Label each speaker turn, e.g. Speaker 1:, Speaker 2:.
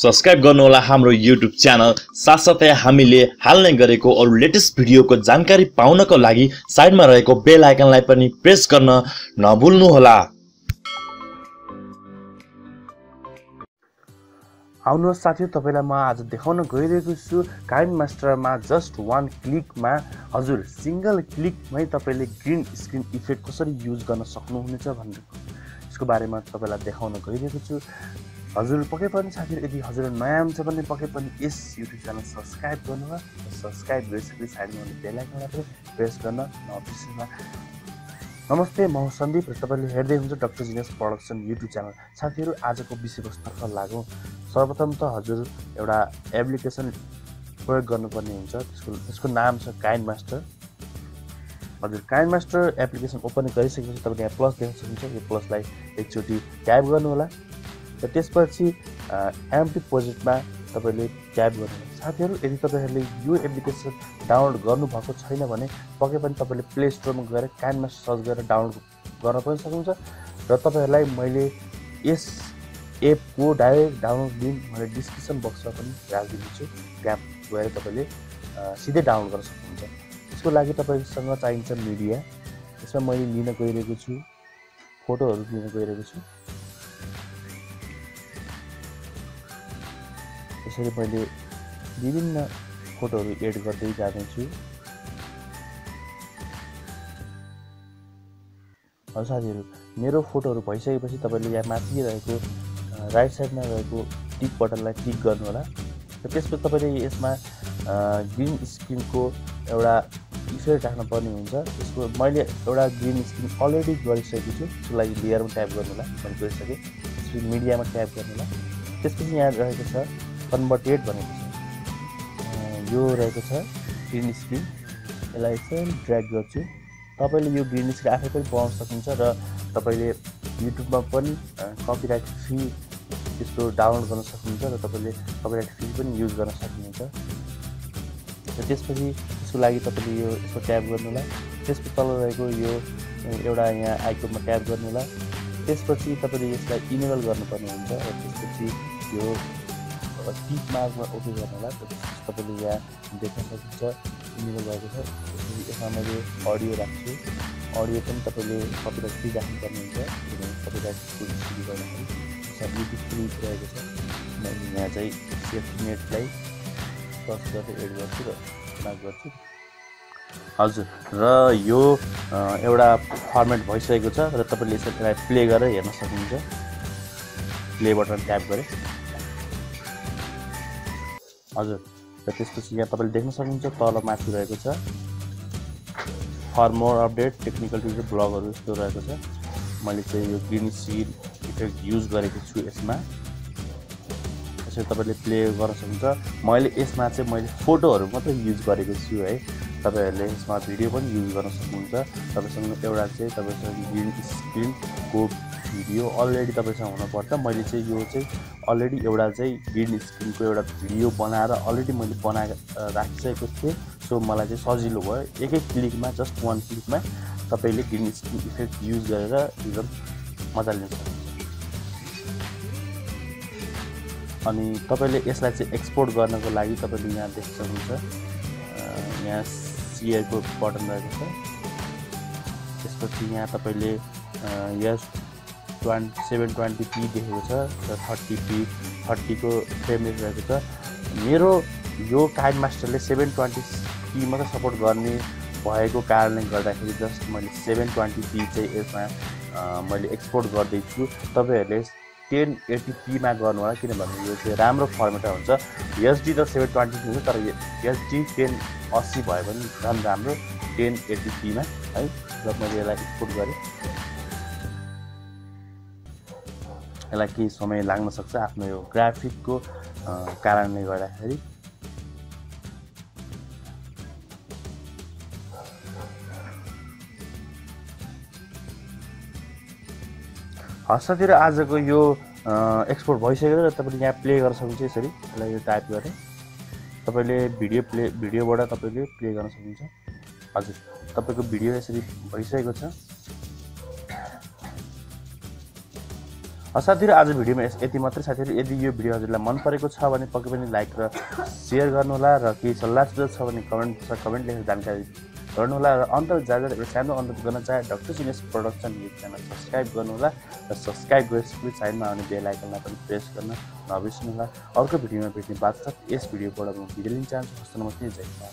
Speaker 1: Subscribe गर्नुहोला हाम्रो YouTube channel. साथसाथै हामीले हाल्ने गरेको अरु लेटेस्ट भिडियोको जानकारी पाउनको लागि साइडमा रहेको बेल आइकनलाई पनि प्रेस गर्न नभुल्नुहोला।
Speaker 2: आउनुहोस् साथीहरु, तपाईलाई म आज देखाउन गइरहेको छु काइनमास्टरमा जस्ट वन क्लिकमा हजुर सिंगल क्लिकमै तपाईले ग्रीन स्क्रिन इफेक्ट कसरी युज गर्न सक्नुहुनेछ भन्ने यसको बारेमा तपाईलाई देखाउन गइरहेको छु। हजुर पक्कै पनि साथीहरु, यदि हजुर नयाँ हुनुहुन्छ भने पक्कै पनि यस YouTube च्यानल सब्स्क्राइब गर्नुहोला। सब्स्क्राइब गरिसकेपछि साइडमा बेल आइकनलाई पनि प्रेस गर्न नबिर्सनुहोला। नमस्ते, म सन्दीप र तपाईले हेर्दै हुनुहुन्छ doctor genius production YouTube channel. साथीहरु, आजको विषयवस्तुतर्फ लागौं। सर्वप्रथम त हजुर एउटा एप्लिकेसन प्रयोग गर्नुपर्ने हुन्छ। त्यसको नाम छ काइनमास्टर। हजुर काइनमास्टर एप्लिकेसन ओपन गरिसकेपछि तपाईले यहाँ प्लस देख्न सक्नुहुन्छ। यो प्लसलाई एकचोटी ट्याप गर्नु होला र त्यसपछि एम्प्टी प्रोजेक्टमा तपाईले ट्याप गर्नु होला। साथीहरु, यदि तपाईहरुले यो एप्लिकेसन डाउनलोड गर्नु भएको छैन भने पक्कै पनि तपाईले प्ले स्टोरमा गएर काइनमास्टर सर्च गरेर डाउनलोड गर्न पनि सक्नुहुन्छ र तपाईहरुलाई मैले यस एपको डाइरेक्ट डाउनलोड लिंक मैले डिस्क्रिप्सन बक्समा पनि राखिदिन्छु। त्यहाँ गएर तपाईले सिधै डाउनलोड गर्न सक्नुहुन्छ। यसको लागि तपाईसँग चाहिन्छ मिडिया। यसमा मैले लिन गइरहेको छु फोटोहरु लिन गइरहेको छु। यसरी मैले विभिन्न फोटोहरु एड गर्दै जान्छु। हजुर साथीहरु, मेरो फोटोहरु भइसकेपछि तपाईले यहाँ माथि रहेको राइट साइडमा रहेको टिक बटनलाई क्लिक गर्नु होला र त्यसपछि तपाईले यसमा ग्रीन स्क्रिनको एउटा इफेक्ट राख्न पर्ने हुन्छ। यसको मैले एउटा ग्रीन स्क्रिन अलरेडी गरिसकेको छु। त्यसको लागि लेयरमा ट्याप गर्नु होला। मैले गरिसके। त्यसपछि मिडियामा ट्याप गर्नु होला। त्यसपछि यहाँ रहेको छ कन्भर्टेड भनेको छ, यो रहेको छ ग्रीन स्क्रिन। यसलाई एकछिन ड्र्याग गर्छु। तपाईले यो ग्रीन स्क्रिन आफै पनि पाउन सक्नुहुन्छ र तपाईले युट्युबमा पनि कपिराइट फ्री त्यसको डाउनलोड गर्न सक्नुहुन्छ र तपाईले कपिराइट फ्री पनि युज गर्न सक्नुहुन्छ। र त्यसपछि यसको लागि तपाईले यो यसको ट्याप गर्नु होला। त्यसपछि तल रहेको यो एउटा यहाँ आइकनमा ट्याप गर्नु होला। त्यसपछि तपाईले यसलाई इनेबल गर्नुपर्ने हुन्छ र त्यसपछि यो टिक मार्कमा ओके गर्नु होला। त्यसपछि तपाईले यहाँ देख्न सक्नुहुन्छ इनेबल भएको छ। त्यसपछि यसमा मैले अडियो राख्छु। अडियो पनि तपाईले कपिराइट फ्री राख्नुपर्ने हुन्छ। किनभने कपिराइट फ्री गर्दाखेरि युट्युब फ्री रहेको छ। मैले यहाँ चाहिँ सेफ्टी नेटलाई सर्च गरेर एड गर्छु र मार्क गर्छु। हजुर, र यो एउटा फर्मेट भइसकेको छ र तपाईले यसलाई प्ले गरेर हेर्न सक्नुहुन्छ। प्ले बटन ट्याप गरे। हजुर, र त्यसपछि यहाँ तपाईले देख्न सक्नुहुन्छ तल माथि रहेको छ for more update technical tips ब्लगहरु यस्तो रहेको छ। मैले चाहिँ यो ग्रीन स्क्रिन इफेक्ट युज गरेको छु यसमा। यसरी तपाईले प्ले गर्न सक्नुहुन्छ। मैले यसमा चाहिँ मैले फोटोहरु मात्र युज गरेको छु है। तपाईहरुले यसमा भिडियो पनि युज गर्न सक्नुहुन्छ। तपाईसँग एउटा चाहिँ तपाईसँग ग्रीन स्क्रिनको भिडियो अलरेडी तपाईसँग हुनुपर्छ। मैले चाहिँ यो चाहिँ अलरेडी एउटा चाहिँ ग्रीन स्क्रिनको एउटा भिडियो बनाएर अलरेडी मैले बनाएर राखिसकेको थिएँ। सो मलाई चाहिँ सजिलो भयो। एकै क्लिकमा जस्ट वन क्लिकमा तपाईले ग्रीन स्क्रिन इफेक्ट युज गरेर एकदम मजा लिन सक्नुहुन्छ। अनि तपाईले यसलाई चाहिँ एक्सपोर्ट गर्नको लागि तपाईले यहाँ देख्न सक्नुहुन्छ यहाँ शेयर को बटन रहेको छ। त्यसपछि यहाँ तपाईले यस 720p देखेको छ र 30 को फ्रेम रेट रहेको छ। मेरो यो काइनमास्टरले 720p मात्र सपोर्ट गर्ने भएको कारणले गर्दाखेरि जस्ट मैले 720p चाहिँ यसमा मैले एक्सपोर्ट गर्दै छु। तपाईहरुले 1080p मा गर्नु होला किनभने यो चाहिँ राम्रो फर्मेट हुन्छ। HD त 720p हुन्छ तर HD 1080 भयो भने झन् राम्रो 1080p मा है। र मैले यसलाई एक्सपोर्ट गरे। यसलाई केही समय लाग्न सक्छ आफ्नो यो ग्राफिकको कारणले गर्दाखेरि। साथीहरु, आजको यो एक्सपोर्ट भइसक्यो र तपाईले यहाँ प्ले गर्न सक्नुहुन्छ। यसरी यसलाई यो टाइप गरे तपाईले भिडियोबाट तपाईले प्ले गर्न सक्नुहुन्छ। हजुर, तपाईको भिडियो यसरी भइसकेको छ। साथीहरू आज भिडियोमा यति मात्रै। साथीहरू यदि यो भिडियो हजुरलाई मन परेको छ भने पक्कै पनि लाइक र सेयर गर्नुहोला र केही सल्लाह सुझाव छ भने कमेन्ट लेखेर जानकारी गर्नुहोला र अन्त जाँदा एउटा सानो अनुरोध गर्न चाहे डाक्टर सिनेस प्रोडक्सन युट्युब च्यानल सब्सक्राइब गर्नुहोला र सब्सक्राइब गरेपछि साइडमा आउने बेल आइकनलाई पनि प्रेस गर्न नबिर्सनुहोला। अर्को भिडियोमा भेट्ने बात छ। यस भिडियोबाट म बिदा लिन चाहन्छु। हस्त नमस्ते, जय हिन्द।